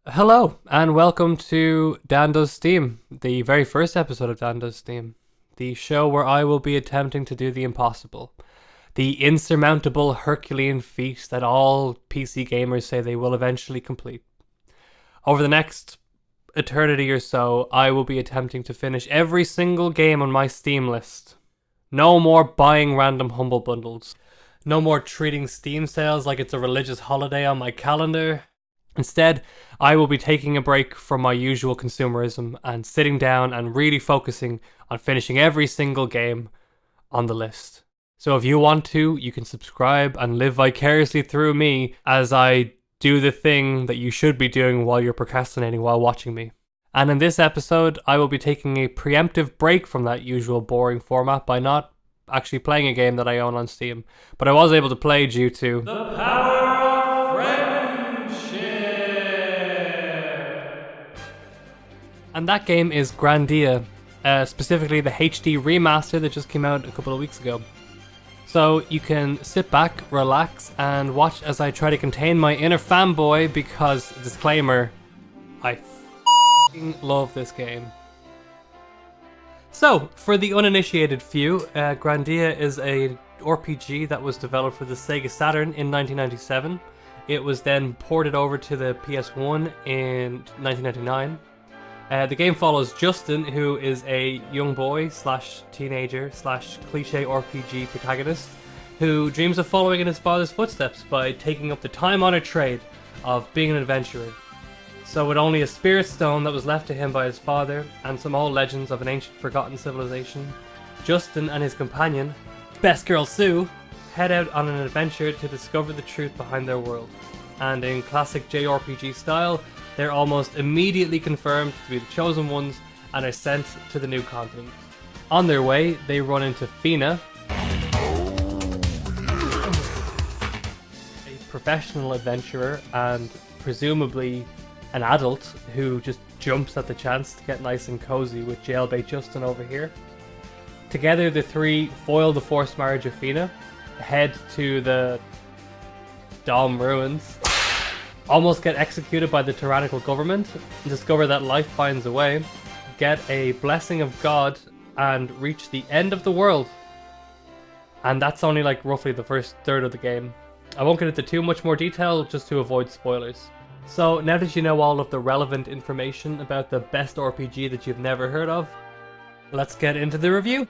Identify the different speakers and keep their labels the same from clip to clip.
Speaker 1: Hello, and welcome to DanDoesSteam, the very first episode of DanDoesSteam, the show where I will be attempting to do the impossible, the insurmountable Herculean feat that all PC gamers say they will eventually complete. Over the next eternity or so, I will be attempting to finish every single game on my Steam list. No more buying random humble bundles. No more treating Steam sales like it's a religious holiday on my calendar. Instead, I will be taking a break from my usual consumerism and sitting down and really focusing on finishing every single game on the list. So if you want to, you can subscribe and live vicariously through me as I do the thing that you should be doing while you're procrastinating while watching me. And in this episode, I will be taking a preemptive break from that usual boring format by not actually playing a game that I own on Steam. But I was able to play due to the power of friendship. And that game is Grandia, specifically the HD Remaster that just came out a couple of weeks ago. So you can sit back, relax, and watch as I try to contain my inner fanboy because, disclaimer, I f***ing love this game. So, for the uninitiated few, Grandia is a RPG that was developed for the Sega Saturn in 1997. It was then ported over to the PS1 in 1999. The game follows Justin, who is a young boy slash teenager slash cliche RPG protagonist who dreams of following in his father's footsteps by taking up the time-honored trade of being an adventurer. So with only a spirit stone that was left to him by his father and some old legends of an ancient forgotten civilization, Justin and his companion, Best Girl Sue, head out on an adventure to discover the truth behind their world. And in classic JRPG style, they're almost immediately confirmed to be the chosen ones and are sent to the new continent. On their way, they run into Fina, a professional adventurer and presumably an adult who just jumps at the chance to get nice and cozy with jailbait Justin over here. Together, the three foil the forced marriage of Fina, head to the Dom ruins, almost get executed by the tyrannical government, discover that life finds a way, get a blessing of God, and reach the end of the world. And that's only like roughly the first third of the game. I won't get into too much more detail just to avoid spoilers. So now that you know all of the relevant information about the best RPG that you've never heard of, let's get into the review.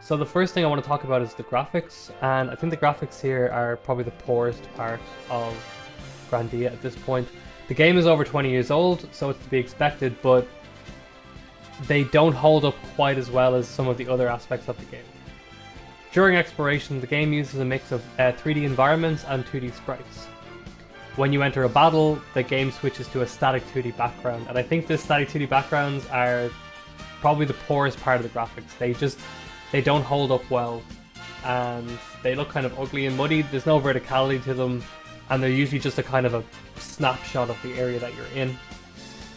Speaker 1: So the first thing I want to talk about is the graphics, and I think the graphics here are probably the poorest part of Grandia at this point. The game is over 20 years old, so it's to be expected, but they don't hold up quite as well as some of the other aspects of the game. During exploration, the game uses a mix of 3D environments and 2D sprites. When you enter a battle, the game switches to a static 2D background, and I think the static 2D backgrounds are probably the poorest part of the graphics. They don't hold up well, and they look kind of ugly and muddy. There's no verticality to them, and they're usually just a kind of a snapshot of the area that you're in.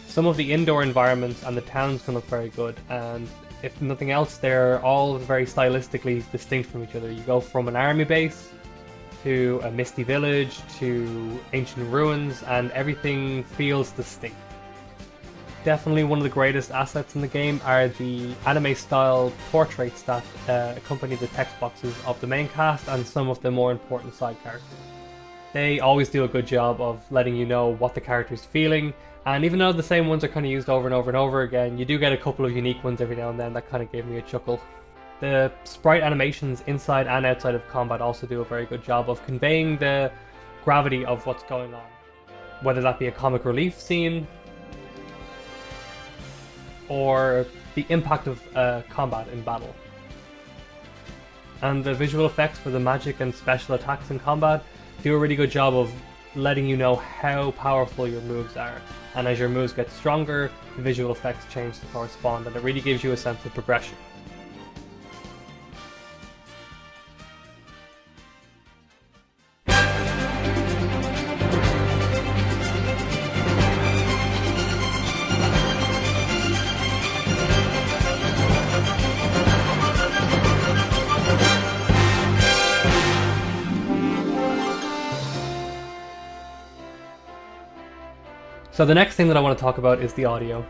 Speaker 1: Some of the indoor environments and the towns can look very good, and if nothing else, they're all very stylistically distinct from each other. You go from an army base to a misty village to ancient ruins, and everything feels distinct. Definitely one of the greatest assets in the game are the anime-style portraits that accompany the text boxes of the main cast and some of the more important side characters. They always do a good job of letting you know what the character's feeling, and even though the same ones are kind of used over and over and over again, you do get a couple of unique ones every now and then that kind of gave me a chuckle. The sprite animations inside and outside of combat also do a very good job of conveying the gravity of what's going on, whether that be a comic relief scene or the impact of combat in battle. And the visual effects for the magic and special attacks in combat do a really good job of letting you know how powerful your moves are. And as your moves get stronger, the visual effects change to correspond, and it really gives you a sense of progression. So the next thing that I want to talk about is the audio.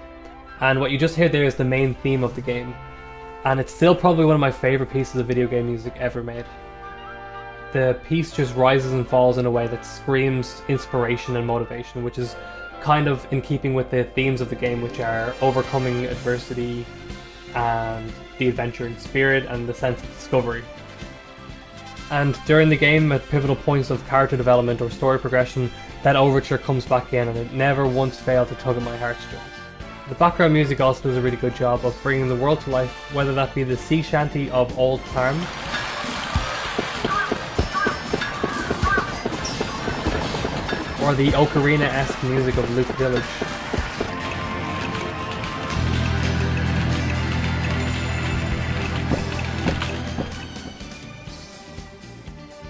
Speaker 1: And what you just heard there is the main theme of the game. And it's still probably one of my favorite pieces of video game music ever made. The piece just rises and falls in a way that screams inspiration and motivation, which is kind of in keeping with the themes of the game, which are overcoming adversity and the adventuring spirit and the sense of discovery. And during the game, at pivotal points of character development or story progression, that overture comes back in, and it never once failed to tug at my heartstrings. The background music also does a really good job of bringing the world to life, whether that be the sea shanty of Old Tarn, or the ocarina-esque music of Luke Village.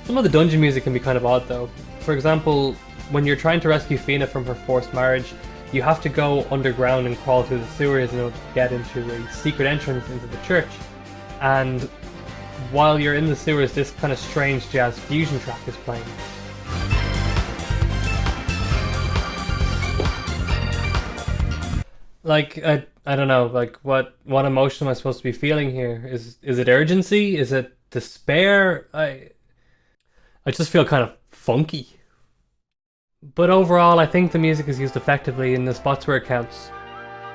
Speaker 1: Some of the dungeon music can be kind of odd though. For example, when you're trying to rescue Fina from her forced marriage, you have to go underground and crawl through the sewers in order to get into a secret entrance into the church. And while you're in the sewers, this kind of strange jazz fusion track is playing. Like, I don't know, like what emotion am I supposed to be feeling here? Is it urgency? Is it despair? I just feel kind of funky. But overall, I think the music is used effectively in the spots where it counts.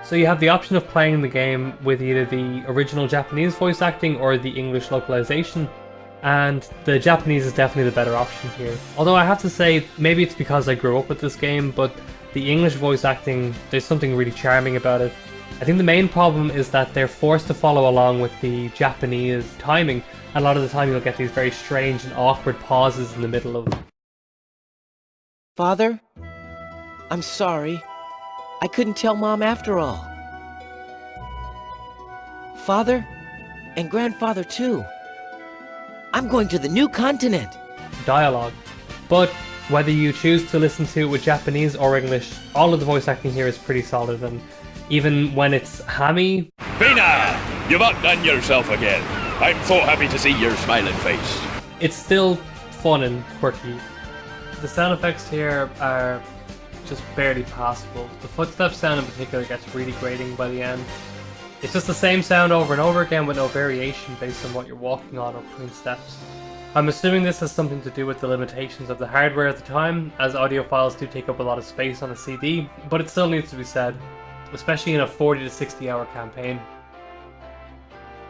Speaker 1: So you have the option of playing the game with either the original Japanese voice acting or the English localization, and the Japanese is definitely the better option here. Although I have to say, maybe it's because I grew up with this game, but the English voice acting, there's something really charming about it. I think the main problem is that they're forced to follow along with the Japanese timing. A lot of the time you'll get these very strange and awkward pauses in the middle of...
Speaker 2: Father? I'm sorry. I couldn't tell Mom after all. Father? And Grandfather too. I'm going to the new continent.
Speaker 1: Dialogue. But whether you choose to listen to it with Japanese or English, all of the voice acting here is pretty solid, and even when it's hammy...
Speaker 3: Fina! You've outdone yourself again. I'm so happy to see your smiling face.
Speaker 1: It's still fun and quirky. The sound effects here are just barely passable. The footstep sound in particular gets really grating by the end. It's just the same sound over and over again with no variation based on what you're walking on or between steps. I'm assuming this has something to do with the limitations of the hardware at the time, as audio files do take up a lot of space on a CD, but it still needs to be said, especially in a 40 to 60 hour campaign.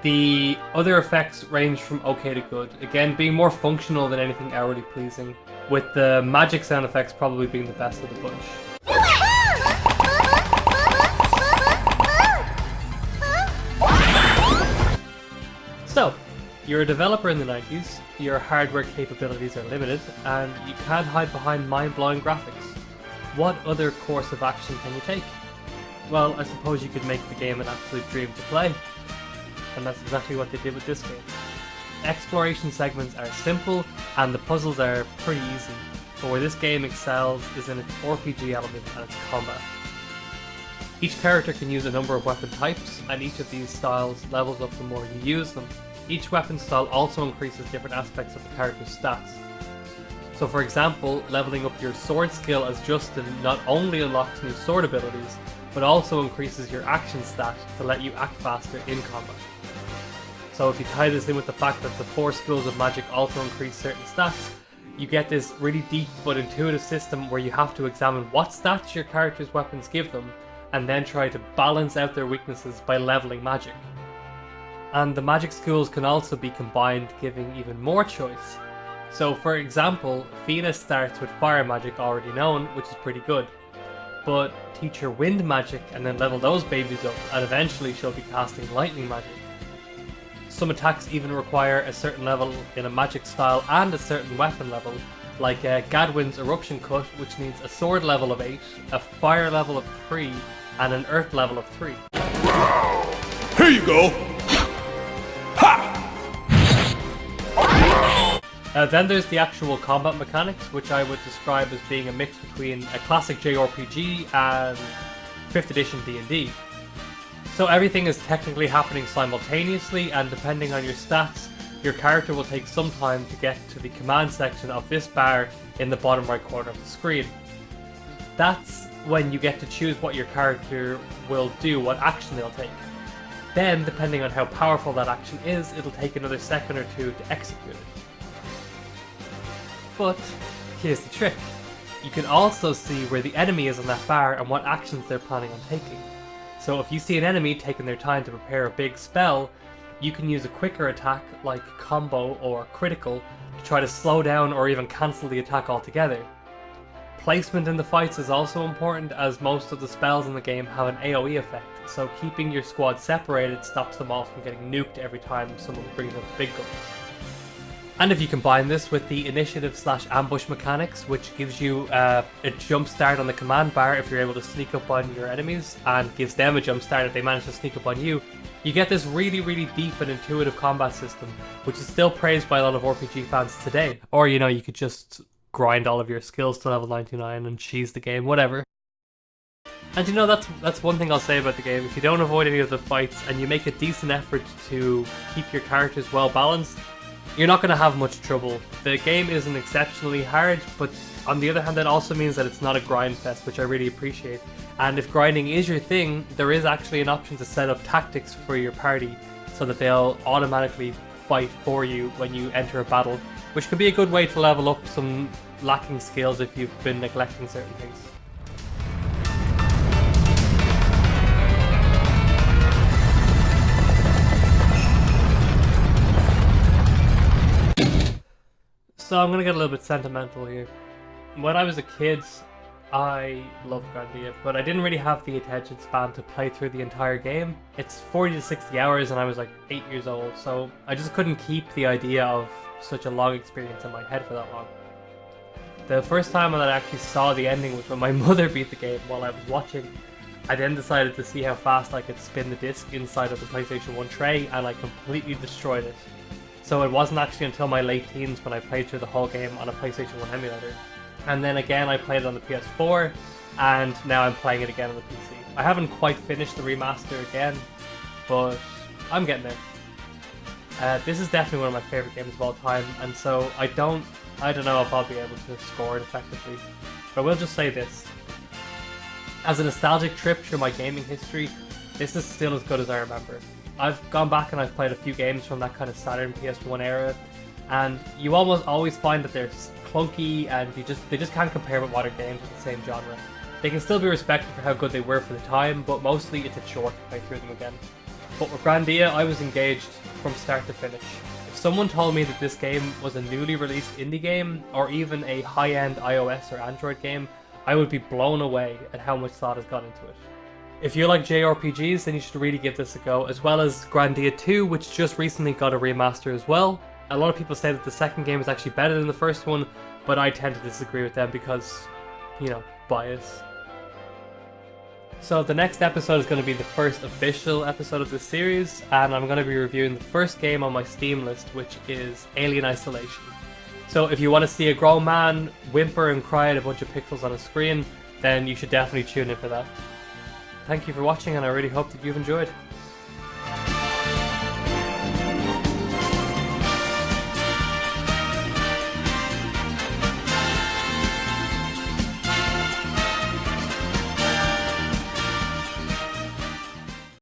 Speaker 1: The other effects range from okay to good, again being more functional than anything outwardly pleasing, with the magic sound effects probably being the best of the bunch. So, you're a developer in the 90s, your hardware capabilities are limited, and you can't hide behind mind-blowing graphics. What other course of action can you take? Well, I suppose you could make the game an absolute dream to play. And that's exactly what they did with this game. Exploration segments are simple, and the puzzles are pretty easy, but where this game excels is in its RPG element and its combat. Each character can use a number of weapon types, and each of these styles levels up the more you use them. Each weapon style also increases different aspects of the character's stats. So for example, leveling up your sword skill as Justin not only unlocks new sword abilities, but also increases your action stat to let you act faster in combat. So if you tie this in with the fact that the 4 schools of magic also increase certain stats, you get this really deep but intuitive system where you have to examine what stats your character's weapons give them, and then try to balance out their weaknesses by leveling magic. And the magic schools can also be combined, giving even more choice. So for example, Fina starts with fire magic already known, which is pretty good. But teach her wind magic and then level those babies up, and eventually she'll be casting lightning magic. Some attacks even require a certain level in a magic style and a certain weapon level, like Gadwin's Eruption Cut, which needs a sword level of 8, a fire level of 3, and an earth level of 3.
Speaker 3: Here you go! Ha!
Speaker 1: Then there's the actual combat mechanics, which I would describe as being a mix between a classic JRPG and 5th edition D&D. So everything is technically happening simultaneously, and depending on your stats, your character will take some time to get to the command section of this bar in the bottom right corner of the screen. That's when you get to choose what your character will do, what action they'll take. Then, depending on how powerful that action is, it'll take another second or two to execute it. But here's the trick. You can also see where the enemy is on that bar and what actions they're planning on taking. So if you see an enemy taking their time to prepare a big spell, you can use a quicker attack like combo or critical to try to slow down or even cancel the attack altogether. Placement in the fights is also important, as most of the spells in the game have an AoE effect, so keeping your squad separated stops them all from getting nuked every time someone brings up big guns. And if you combine this with the initiative/ambush mechanics, which gives you a jump start on the command bar if you're able to sneak up on your enemies, and gives them a jump start if they manage to sneak up on you, you get this really deep and intuitive combat system, which is still praised by a lot of RPG fans today. Or, you could just grind all of your skills to level 99 and cheese the game, whatever. And that's one thing I'll say about the game. If you don't avoid any of the fights and you make a decent effort to keep your characters well balanced, you're not going to have much trouble. The game isn't exceptionally hard, but on the other hand, that also means that it's not a grind fest, which I really appreciate. And if grinding is your thing, there is actually an option to set up tactics for your party so that they'll automatically fight for you when you enter a battle, which can be a good way to level up some lacking skills if you've been neglecting certain things. So I'm gonna get a little bit sentimental here. When I was a kid, I loved Grandia, but I didn't really have the attention span to play through the entire game. It's 40 to 60 hours and I was like 8 years old, so I just couldn't keep the idea of such a long experience in my head for that long. The first time that I actually saw the ending was when my mother beat the game while I was watching. I then decided to see how fast I could spin the disc inside of the PlayStation 1 tray, and I completely destroyed it. So it wasn't actually until my late teens when I played through the whole game on a PlayStation 1 emulator. And then again I played it on the PS4, and now I'm playing it again on the PC. I haven't quite finished the remaster again, but I'm getting there. This is definitely one of my favourite games of all time, and so I don't know if I'll be able to score it effectively. But I will just say this. As a nostalgic trip through my gaming history, this is still as good as I remember. I've gone back and I've played a few games from that kind of Saturn PS1 era, and you almost always find that they're clunky and they just can't compare with modern games of the same genre. They can still be respected for how good they were for the time, but mostly it's a chore to play through them again. But with Grandia, I was engaged from start to finish. If someone told me that this game was a newly released indie game, or even a high-end iOS or Android game, I would be blown away at how much thought has gone into it. If you like JRPGs, then you should really give this a go, as well as Grandia 2, which just recently got a remaster as well. A lot of people say that the second game is actually better than the first one, but I tend to disagree with them because, bias. So the next episode is going to be the first official episode of this series, and I'm going to be reviewing the first game on my Steam list, which is Alien Isolation. So if you want to see a grown man whimper and cry at a bunch of pixels on a screen, then you should definitely tune in for that. Thank you for watching, and I really hope that you've enjoyed.